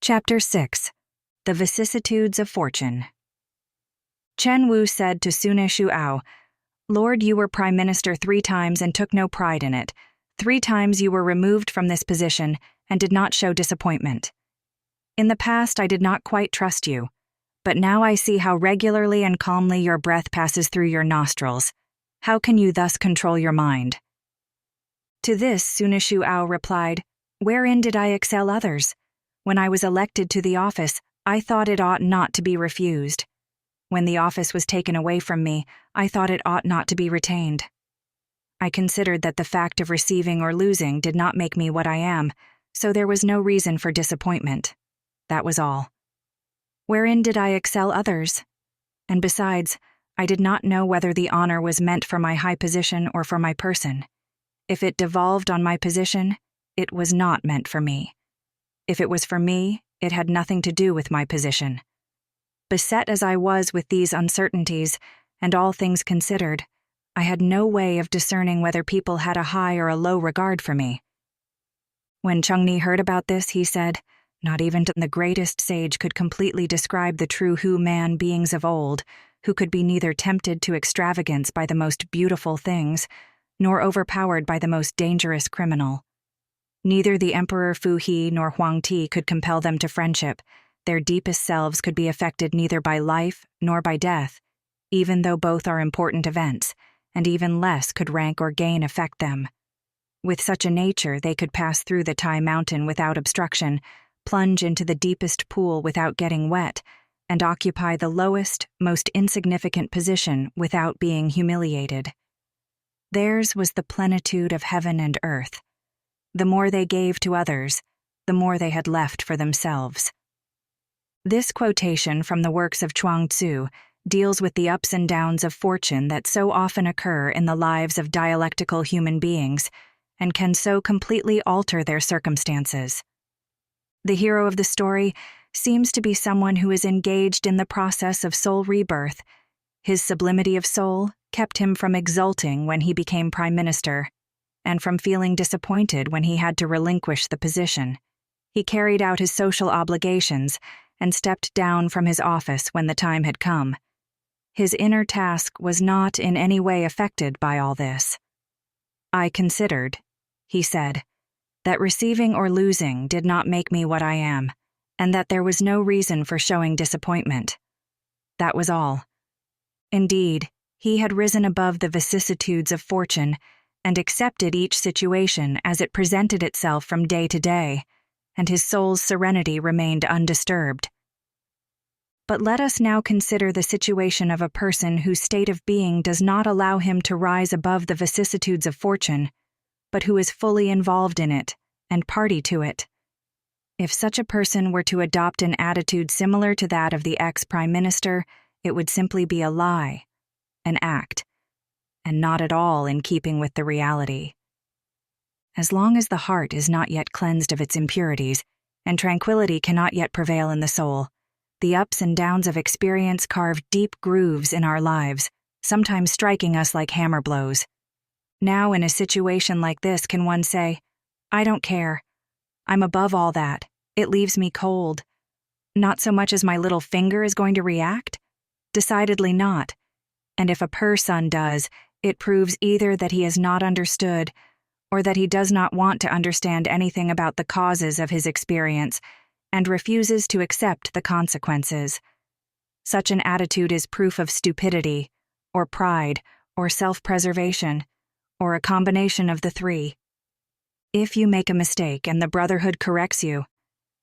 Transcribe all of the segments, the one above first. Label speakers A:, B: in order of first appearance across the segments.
A: Chapter 6. The Vicissitudes of Fortune. Chen Wu said to Sune Shuao, "Lord, you were prime minister 3 times and took no pride in it. 3 times you were removed from this position and did not show disappointment. In the past I did not quite trust you, but now I see how regularly and calmly your breath passes through your nostrils. How can you thus control your mind?" To this, Sune Shuao replied, "Wherein did I excel others? When I was elected to the office, I thought it ought not to be refused. When the office was taken away from me, I thought it ought not to be retained. I considered that the fact of receiving or losing did not make me what I am, so there was no reason for disappointment. That was all. Wherein did I excel others? And besides, I did not know whether the honor was meant for my high position or for my person. If it devolved on my position, it was not meant for me. If it was for me, it had nothing to do with my position. Beset as I was with these uncertainties, and all things considered, I had no way of discerning whether people had a high or a low regard for me." When Chengni heard about this, he said, "Not even the greatest sage could completely describe the true Hu-man beings of old, who could be neither tempted to extravagance by the most beautiful things, nor overpowered by the most dangerous criminal. Neither the Emperor Fu He nor Huang Ti could compel them to friendship. Their deepest selves could be affected neither by life nor by death, even though both are important events, and even less could rank or gain affect them. With such a nature, they could pass through the Tai Mountain without obstruction, plunge into the deepest pool without getting wet, and occupy the lowest, most insignificant position without being humiliated. Theirs was the plenitude of heaven and earth. The more they gave to others, the more they had left for themselves." This quotation from the works of Chuang Tzu deals with the ups and downs of fortune that so often occur in the lives of dialectical human beings and can so completely alter their circumstances. The hero of the story seems to be someone who is engaged in the process of soul rebirth. His sublimity of soul kept him from exulting when he became prime minister, and from feeling disappointed when he had to relinquish the position. He carried out his social obligations and stepped down from his office when the time had come. His inner task was not in any way affected by all this. "I considered," he said, "that receiving or losing did not make me what I am, and that there was no reason for showing disappointment. That was all." Indeed, he had risen above the vicissitudes of fortune and accepted each situation as it presented itself from day to day, and his soul's serenity remained undisturbed. But let us now consider the situation of a person whose state of being does not allow him to rise above the vicissitudes of fortune, but who is fully involved in it and party to it. If such a person were to adopt an attitude similar to that of the ex-prime minister, it would simply be a lie, an act, and not at all in keeping with the reality. As long as the heart is not yet cleansed of its impurities, and tranquility cannot yet prevail in the soul, the ups and downs of experience carve deep grooves in our lives, sometimes striking us like hammer blows. Now, in a situation like this, can one say, "I don't care. I'm above all that. It leaves me cold." Not so much as my little finger is going to react? Decidedly not. And if a person does, it proves either that he has not understood, or that he does not want to understand anything about the causes of his experience, and refuses to accept the consequences. Such an attitude is proof of stupidity, or pride, or self-preservation, or a combination of the 3. If you make a mistake and the Brotherhood corrects you,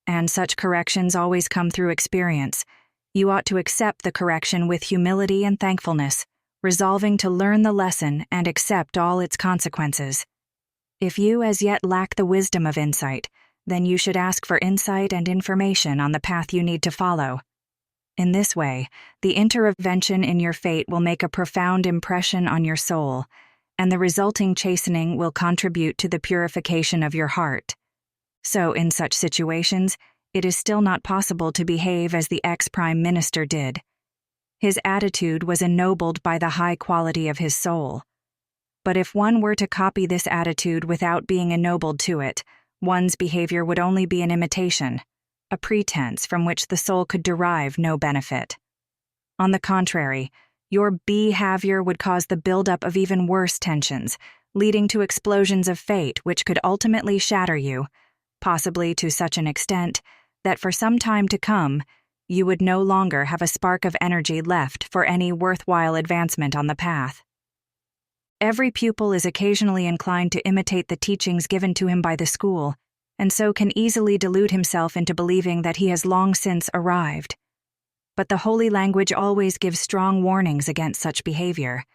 A: and such corrections always come through experience, you ought to accept the correction with humility and thankfulness, resolving to learn the lesson and accept all its consequences. If you as yet lack the wisdom of insight, then you should ask for insight and information on the path you need to follow. In this way, the intervention in your fate will make a profound impression on your soul, and the resulting chastening will contribute to the purification of your heart. So, in such situations, it is still not possible to behave as the ex-prime minister did. His attitude was ennobled by the high quality of his soul. But if one were to copy this attitude without being ennobled to it, one's behavior would only be an imitation, a pretense from which the soul could derive no benefit. On the contrary, your behavior would cause the buildup of even worse tensions, leading to explosions of fate which could ultimately shatter you, possibly to such an extent that for some time to come, you would no longer have a spark of energy left for any worthwhile advancement on the path. Every pupil is occasionally inclined to imitate the teachings given to him by the school, and so can easily delude himself into believing that he has long since arrived. But the holy language always gives strong warnings against such behavior.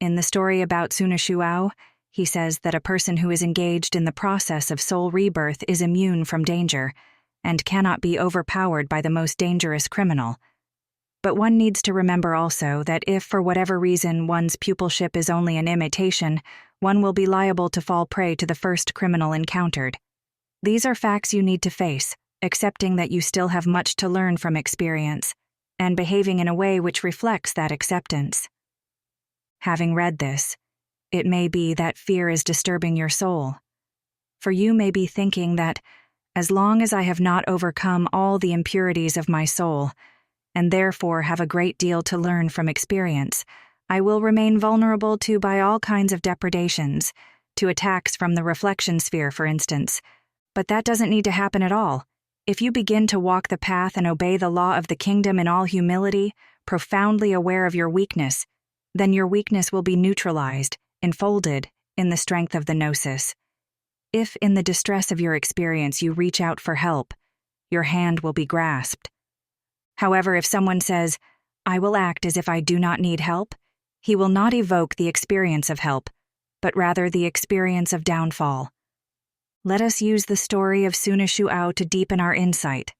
A: In the story about Sunishuao, he says that a person who is engaged in the process of soul rebirth is immune from danger and cannot be overpowered by the most dangerous criminal. But one needs to remember also that if for whatever reason one's pupilship is only an imitation, one will be liable to fall prey to the first criminal encountered. These are facts you need to face, accepting that you still have much to learn from experience, and behaving in a way which reflects that acceptance. Having read this, it may be that fear is disturbing your soul. For you may be thinking that, as long as I have not overcome all the impurities of my soul, and therefore have a great deal to learn from experience, I will remain vulnerable to by all kinds of depredations, to attacks from the reflection sphere, for instance. But that doesn't need to happen at all. If you begin to walk the path and obey the law of the kingdom in all humility, profoundly aware of your weakness, then your weakness will be neutralized, enfolded in the strength of the gnosis. If in the distress of your experience you reach out for help, your hand will be grasped. However, if someone says, "I will act as if I do not need help," he will not evoke the experience of help, but rather the experience of downfall. Let us use the story of Sunishuao to deepen our insight.